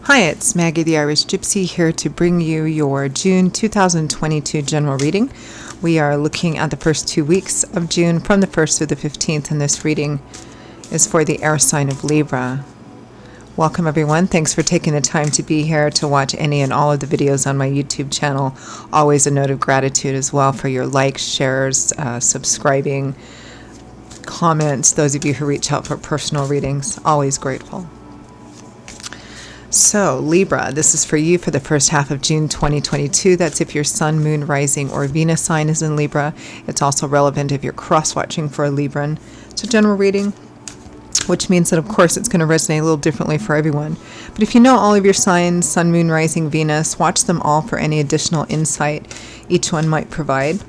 Hi, it's Maggie the Irish Gypsy here to bring you your June 2022 general reading. We are looking at the first 2 weeks of June from the 1st through the 15th, and this reading is for the air sign of Libra. Welcome everyone. Thanks for taking the time to be here to watch any and all of the videos on my YouTube channel. Always a note of gratitude as well for your likes, shares, subscribing, comments, those of you who reach out for personal readings. Always grateful. So, Libra, this is for you for the first half of June 2022. That's if your Sun, Moon, Rising, or Venus sign is in Libra. It's also relevant if you're cross-watching for a Libran. It's a general reading, which means that, of course, it's going to resonate a little differently for everyone. But if you know all of your signs, Sun, Moon, Rising, Venus, watch them all for any additional insight each one might provide.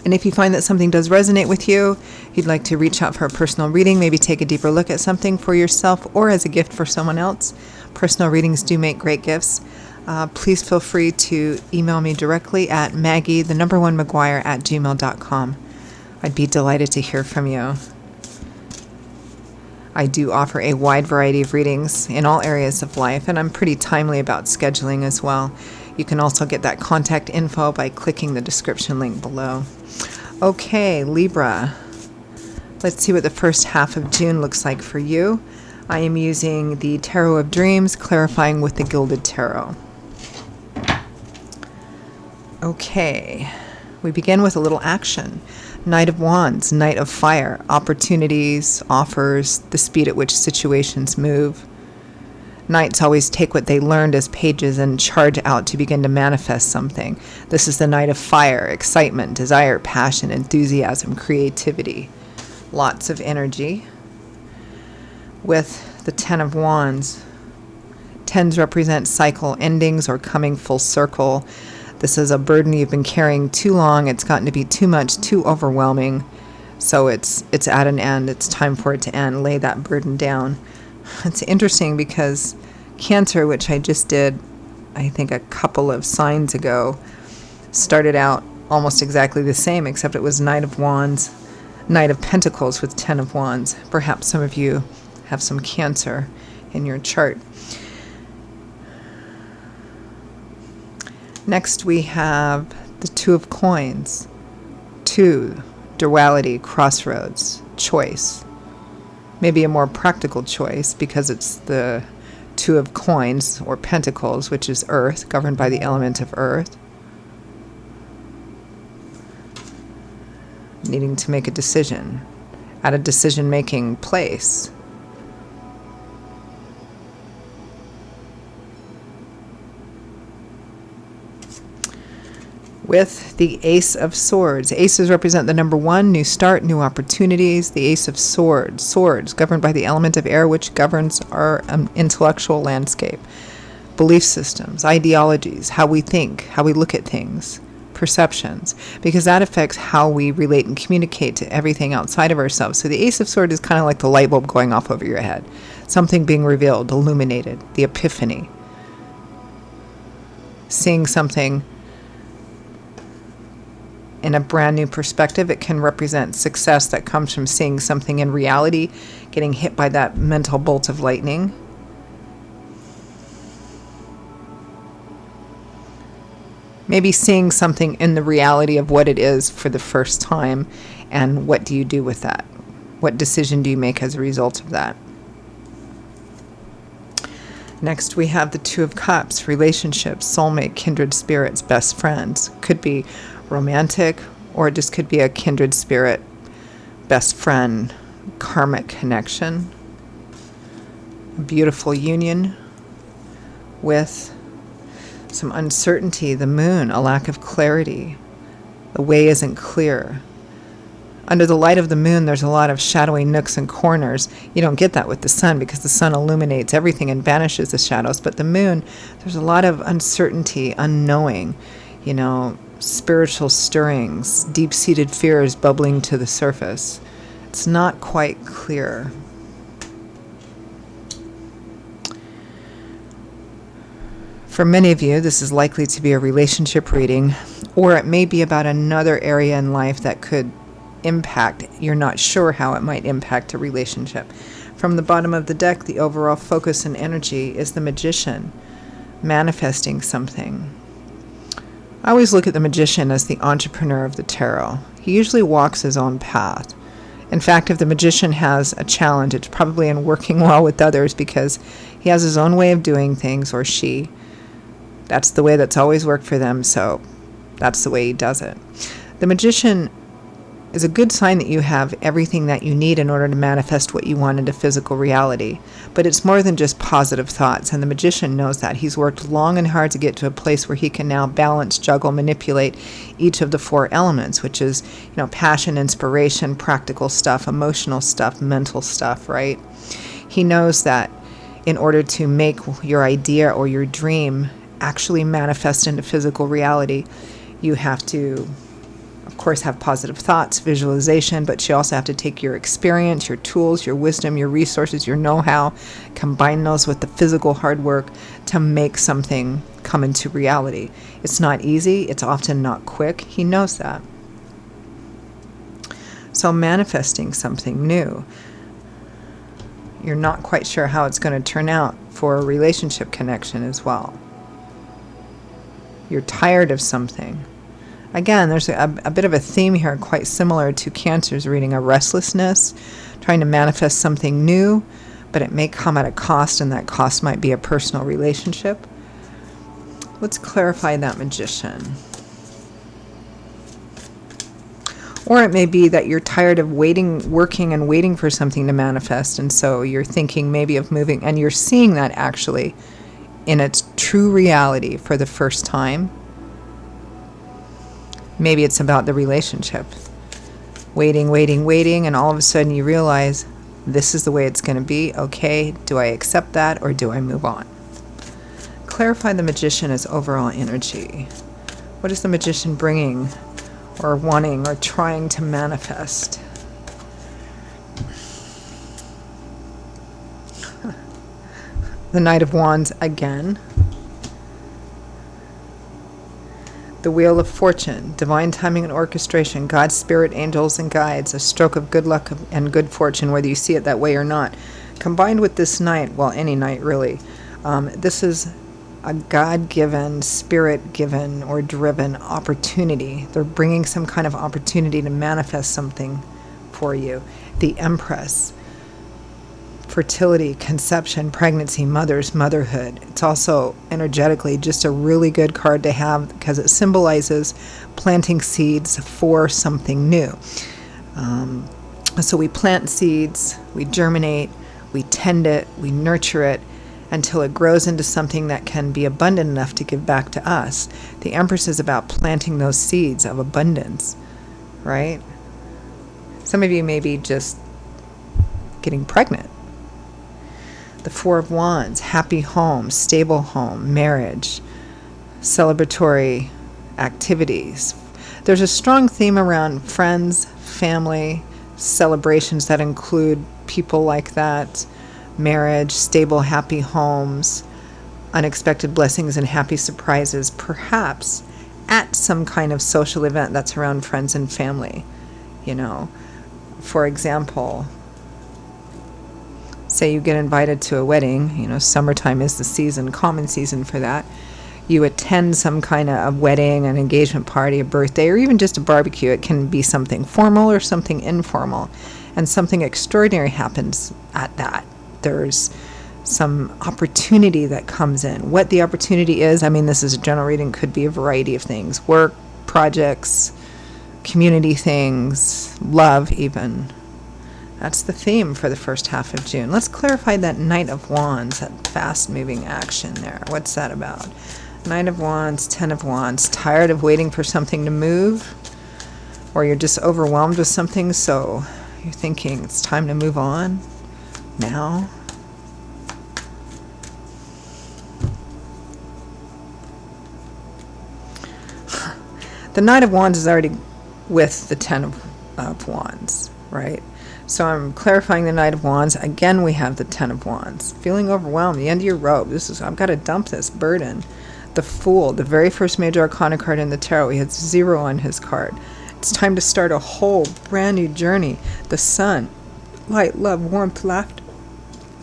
And if you find that something does resonate with you, you'd like to reach out for a personal reading, maybe take a deeper look at something for yourself or as a gift for someone else. Personal readings do make great gifts. Please feel free to email me directly at maggie1maguire@gmail.com. I'd be delighted to hear from you. I do offer a wide variety of readings in all areas of life, and I'm pretty timely about scheduling as well. You can also get that contact info by clicking the description link below. Okay, Libra. Let's see what the first half of June looks like for you. I am using the Tarot of Dreams, clarifying with the Gilded Tarot. Okay, we begin with a little action. Knight of Wands, Knight of Fire, opportunities, offers, the speed at which situations move. Knights always take what they learned as pages and charge out to begin to manifest something. This is the Knight of Fire, excitement, desire, passion, enthusiasm, creativity. Lots of energy. With the Ten of Wands, tens represent cycle endings or coming full circle. This is a burden you've been carrying too long. It's gotten to be too much, too overwhelming. So it's at an end. It's time for it to end. Lay that burden down. It's interesting because Cancer, which I just did, I think a couple of signs ago, started out almost exactly the same, except it was Knight of Wands, Knight of Pentacles with Ten of Wands. Perhaps some of you have some Cancer in your chart. Next we have the Two of Coins. Two, duality, crossroads, choice. Maybe a more practical choice because it's the Two of Coins or Pentacles, which is earth, governed by the element of earth. Needing to make a decision at a decision-making place. With the Ace of Swords. Aces represent the number one, new start, new opportunities. The Ace of Swords. Swords, governed by the element of air, which governs our intellectual landscape. Belief systems, ideologies, how we think, how we look at things, perceptions, because that affects how we relate and communicate to everything outside of ourselves. So the Ace of Swords is kind of like the light bulb going off over your head. Something being revealed, illuminated, the epiphany. Seeing something in a brand new perspective. It can represent success that comes from seeing something in reality, getting hit by that mental bolt of lightning. Maybe seeing something in the reality of what it is for the first time, and what do you do with that? What decision do you make as a result of that? Next, we have the Two of Cups, relationships, soulmate, kindred spirits, best friends. Could be romantic, or it just could be a kindred spirit, best friend, karmic connection. A beautiful union with some uncertainty, the Moon, a lack of clarity. The way isn't clear. Under the light of the Moon, there's a lot of shadowy nooks and corners. You don't get that with the Sun because the Sun illuminates everything and banishes the shadows. But the Moon, there's a lot of uncertainty, unknowing, spiritual stirrings, deep-seated fears bubbling to the surface. It's not quite clear. For many of you, this is likely to be a relationship reading, or it may be about another area in life that could impact. You're not sure how it might impact a relationship. From the bottom of the deck, the overall focus and energy is the Magician, manifesting something. I always look at the Magician as the entrepreneur of the tarot. He usually walks his own path. In fact, if the Magician has a challenge, it's probably in working well with others because he has his own way of doing things, or she. That's the way that's always worked for them, so that's the way he does it. The Magician is a good sign that you have everything that you need in order to manifest what you want into physical reality. But it's more than just positive thoughts, and the Magician knows that. He's worked long and hard to get to a place where he can now balance, juggle, manipulate each of the 4 elements, which is, passion, inspiration, practical stuff, emotional stuff, mental stuff, right? He knows that in order to make your idea or your dream actually manifest into physical reality, you have to, of course, have positive thoughts, visualization, but you also have to take your experience, your tools, your wisdom, your resources, your know-how, combine those with the physical hard work to make something come into reality. It's not easy. It's often not quick. He knows that. So manifesting something new, you're not quite sure how it's going to turn out for a relationship connection as well. You're tired of something. Again, there's a bit of a theme here, quite similar to Cancer's reading, a restlessness, trying to manifest something new, but it may come at a cost, and that cost might be a personal relationship. Let's clarify that Magician. Or it may be that you're tired of working and waiting for something to manifest, and so you're thinking maybe of moving, and you're seeing that actually in its true reality for the first time. Maybe it's about the relationship. Waiting, and all of a sudden you realize this is the way it's going to be. Okay, do I accept that or do I move on? Clarify the Magician as overall energy. What is the Magician bringing or wanting or trying to manifest? The Knight of Wands again. The Wheel of Fortune, divine timing and orchestration, God's spirit, angels, and guides, a stroke of good luck and good fortune, whether you see it that way or not. Combined with this Knight, well, any Knight really, this is a God-given, spirit-given, or driven opportunity. They're bringing some kind of opportunity to manifest something for you. The Empress. Fertility, conception, pregnancy, motherhood. It's also energetically just a really good card to have because it symbolizes planting seeds for something new. So we plant seeds, we germinate, we tend it, we nurture it until it grows into something that can be abundant enough to give back to us. The Empress is about planting those seeds of abundance, right? Some of you may be just getting pregnant. The Four of Wands, happy home, stable home, marriage, celebratory activities. There's a strong theme around friends, family, celebrations that include people like that, marriage, stable, happy homes, unexpected blessings and happy surprises, perhaps at some kind of social event that's around friends and family. For example, say you get invited to a wedding, summertime is the season, common season for that. You attend some kind of wedding, an engagement party, a birthday, or even just a barbecue. It can be something formal or something informal. And something extraordinary happens at that. There's some opportunity that comes in. What the opportunity is, this is a general reading, could be a variety of things. Work, projects, community things, love even. That's the theme for the first half of June. Let's clarify that Knight of Wands, that fast-moving action there. What's that about? Knight of Wands, Ten of Wands. Tired of waiting for something to move? Or you're just overwhelmed with something, so you're thinking it's time to move on now? The Knight of Wands is already with the Ten of Wands, right? So I'm clarifying the Knight of Wands. Again, we have the Ten of Wands. Feeling overwhelmed, the end of your rope. I've got to dump this burden. The Fool, the very first major arcana card in the tarot. He has 0 on his card. It's time to start a whole brand new journey. The Sun, light, love, warmth, laughter.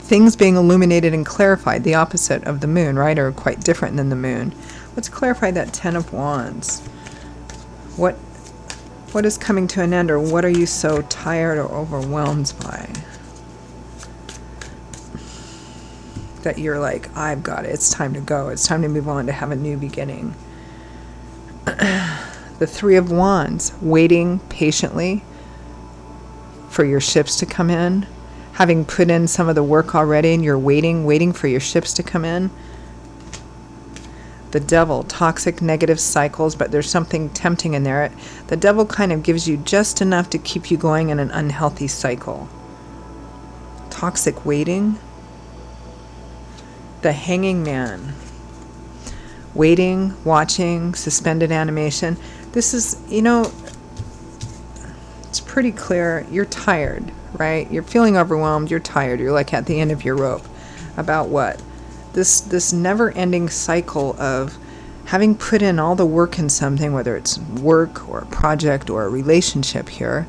things being illuminated and clarified, the opposite of the moon, right? Or quite different than the moon. Let's clarify that Ten of Wands. What is coming to an end, or what are you so tired or overwhelmed by that you're like, I've got it, it's time to go, it's time to move on, to have a new beginning? The Three of Wands, waiting patiently for your ships to come in, having put in some of the work already, and you're waiting for your ships to come in. The Devil, toxic, negative cycles, but there's something tempting in there. The Devil kind of gives you just enough to keep you going in an unhealthy cycle. Toxic waiting. The Hanging Man, waiting, watching, suspended animation. This is, it's pretty clear. You're tired, right? You're feeling overwhelmed. You're tired. You're like at the end of your rope. About what? This never-ending cycle of having put in all the work in something, whether it's work or a project or a relationship here,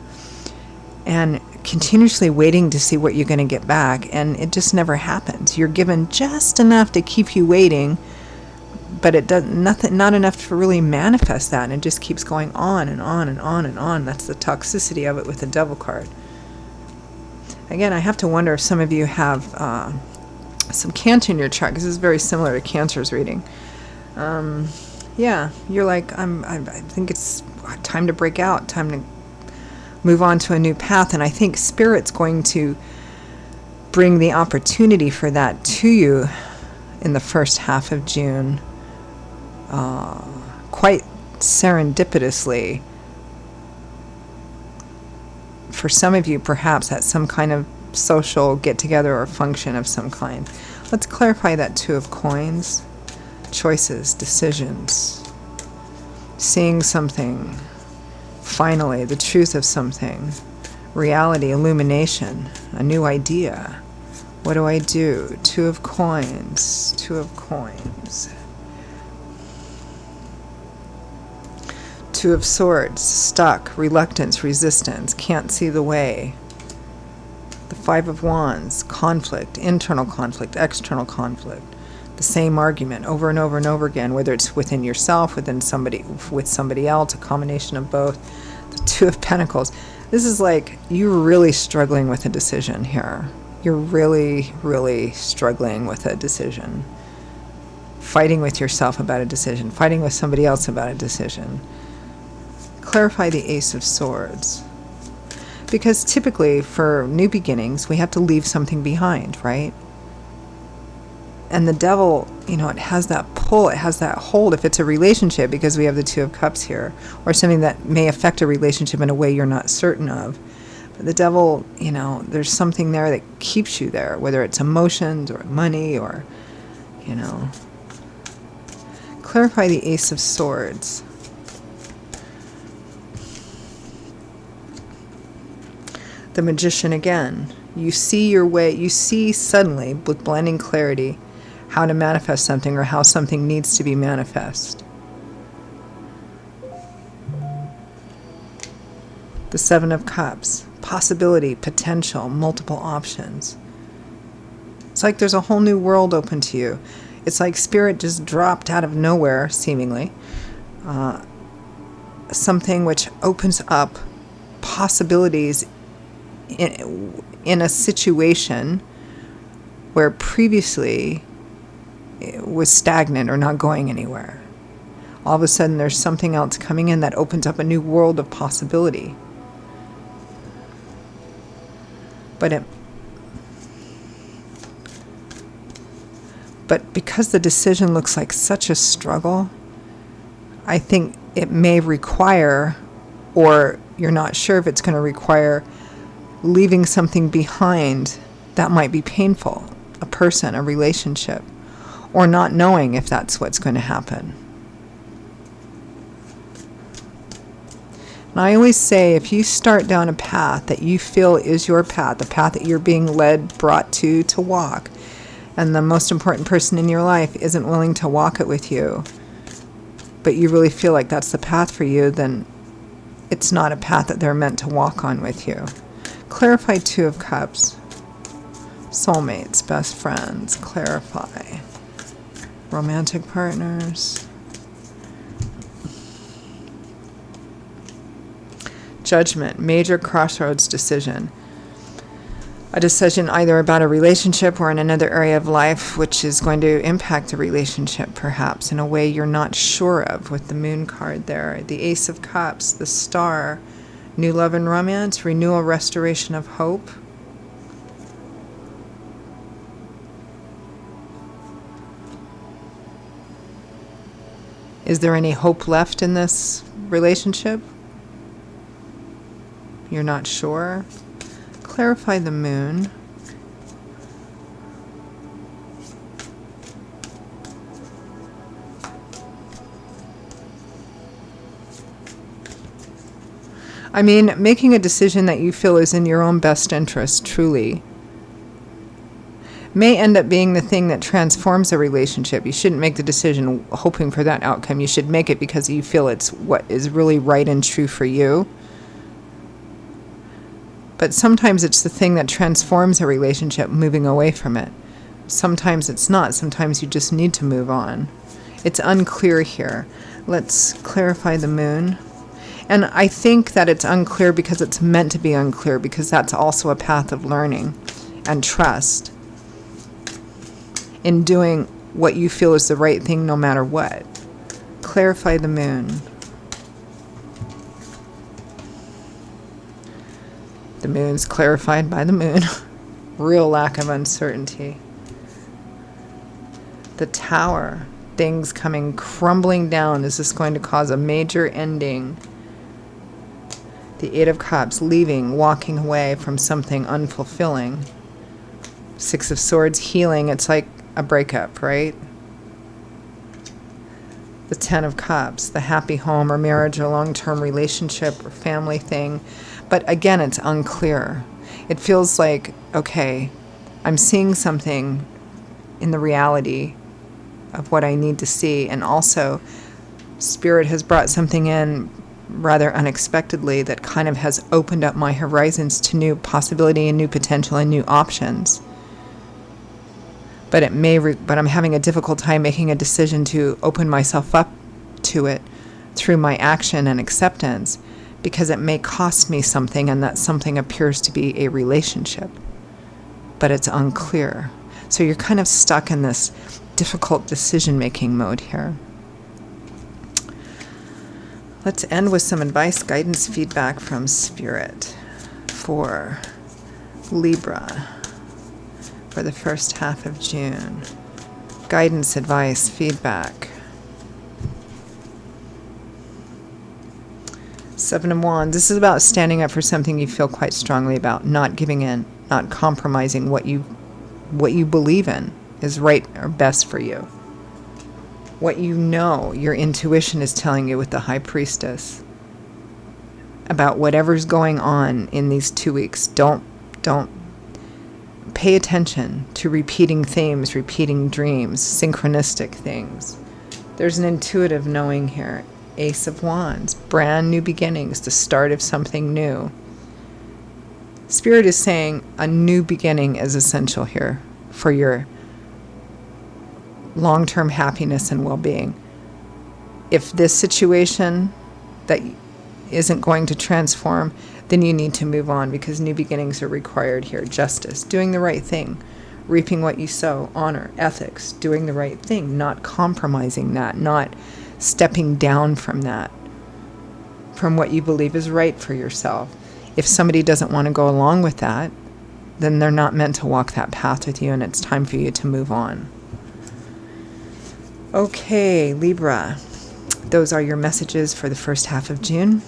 and continuously waiting to see what you're going to get back, and it just never happens. You're given just enough to keep you waiting, but it does not enough to really manifest that, and it just keeps going on and on and on and on. That's the toxicity of it with the Devil card. Again, I have to wonder if some of you have some Cancer in your chart, because this is very similar to Cancer's reading. Yeah, you're like, I think it's time to break out, time to move on to a new path, and I think Spirit's going to bring the opportunity for that to you in the first half of June, quite serendipitously. For some of you, perhaps at some kind of social get-together or function of some kind. Let's clarify that Two of Coins. Choices, decisions, seeing something, finally, the truth of something, reality, illumination, a new idea. What do I do? Two of Coins, Two of Coins. Two of Swords, stuck, reluctance, resistance, can't see the way. The Five of Wands, conflict, internal conflict, external conflict. The same argument over and over and over again, whether it's within yourself, with somebody else, a combination of both. The Two of Pentacles. This is like you're really struggling with a decision here. You're really, really struggling with a decision. Fighting with yourself about a decision. Fighting with somebody else about a decision. Clarify the Ace of Swords. Because typically for new beginnings, we have to leave something behind, right? And the Devil, it has that pull, it has that hold. If it's a relationship, because we have the Two of Cups here, or something that may affect a relationship in a way you're not certain of. But the Devil, there's something there that keeps you there, whether it's emotions or money or, Clarify the Ace of Swords. The Magician again. You see your way, you see suddenly, with blinding clarity, how to manifest something or how something needs to be manifest. The Seven of Cups. Possibility, potential, multiple options. It's like there's a whole new world open to you. It's like Spirit just dropped out of nowhere, seemingly. Something which opens up possibilities in a situation where previously it was stagnant or not going anywhere. All of a sudden there's something else coming in that opens up a new world of possibility. But because the decision looks like such a struggle, I think it may require, or you're not sure if it's going to require, leaving something behind that might be painful, a person, a relationship, or not knowing if that's what's going to happen. And I always say, if you start down a path that you feel is your path, the path that you're being led, brought to walk, and the most important person in your life isn't willing to walk it with you, but you really feel like that's the path for you, then it's not a path that they're meant to walk on with you. Clarify Two of Cups. Soulmates, best friends, clarify. Romantic partners. Judgment, major crossroads decision. A decision either about a relationship or in another area of life which is going to impact the relationship perhaps in a way you're not sure of, with the moon card there. The Ace of Cups, the Star, new love and romance, renewal, restoration of hope. Is there any hope left in this relationship? You're not sure? Clarify the moon. I mean, making a decision that you feel is in your own best interest, truly, may end up being the thing that transforms a relationship. You shouldn't make the decision hoping for that outcome. You should make it because you feel it's what is really right and true for you. But sometimes it's the thing that transforms a relationship, moving away from it. Sometimes it's not. Sometimes you just need to move on. It's unclear here. Let's clarify the moon. And I think that it's unclear because it's meant to be unclear, because that's also a path of learning and trust in doing what you feel is the right thing no matter what. Clarify the moon. The moon's clarified by the moon. Real lack of uncertainty. The Tower. Things coming crumbling down. Is this going to cause a major ending? The Eight of Cups. Leaving, walking away from something unfulfilling. Six of Swords. Healing. It's like a breakup, right? The Ten of Cups. The happy home or marriage or long-term relationship or family thing. But again, it's unclear. It feels like, okay, I'm seeing something in the reality of what I need to see. And also, Spirit has brought something in rather unexpectedly that kind of has opened up my horizons to new possibility and new potential and new options. But but I'm having a difficult time making a decision to open myself up to it through my action and acceptance, because it may cost me something, and that something appears to be a relationship, but it's unclear. So you're kind of stuck in this difficult decision-making mode here. Let's end with some advice, guidance, feedback from Spirit for Libra for the first half of June. Guidance, advice, feedback. Seven of Wands. This is about standing up for something you feel quite strongly about, not giving in, not compromising what you believe in is right or best for you. What you know, your intuition is telling you with the High Priestess about whatever's going on in these 2 weeks. Don't pay attention to repeating themes, repeating dreams, synchronistic things. There's an intuitive knowing here. Ace of Wands, brand new beginnings, the start of something new. Spirit is saying a new beginning is essential here for your long-term happiness and well-being. If this situation that isn't going to transform, then you need to move on, because new beginnings are required here. Justice, doing the right thing, reaping what you sow, honor, ethics, doing the right thing, not compromising that, not stepping down from that, from what you believe is right for yourself. If somebody doesn't want to go along with that, then they're not meant to walk that path with you, and it's time for you to move on. Okay, Libra, those are your messages for the first half of June.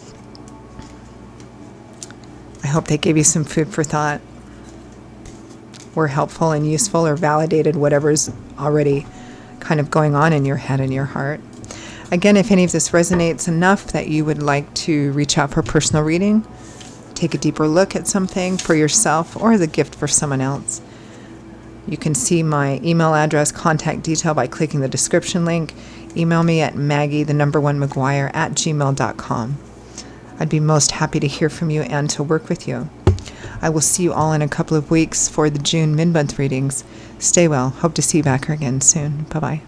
I hope they gave you some food for thought, were helpful and useful, or validated whatever's already kind of going on in your head and your heart. Again, if any of this resonates enough that you would like to reach out for a personal reading, take a deeper look at something for yourself or as a gift for someone else, you can see my email address, contact detail by clicking the description link. Email me at Maggie1McGuire@gmail.com. I'd be most happy to hear from you and to work with you. I will see you all in a couple of weeks for the June mid-month readings. Stay well. Hope to see you back here again soon. Bye-bye.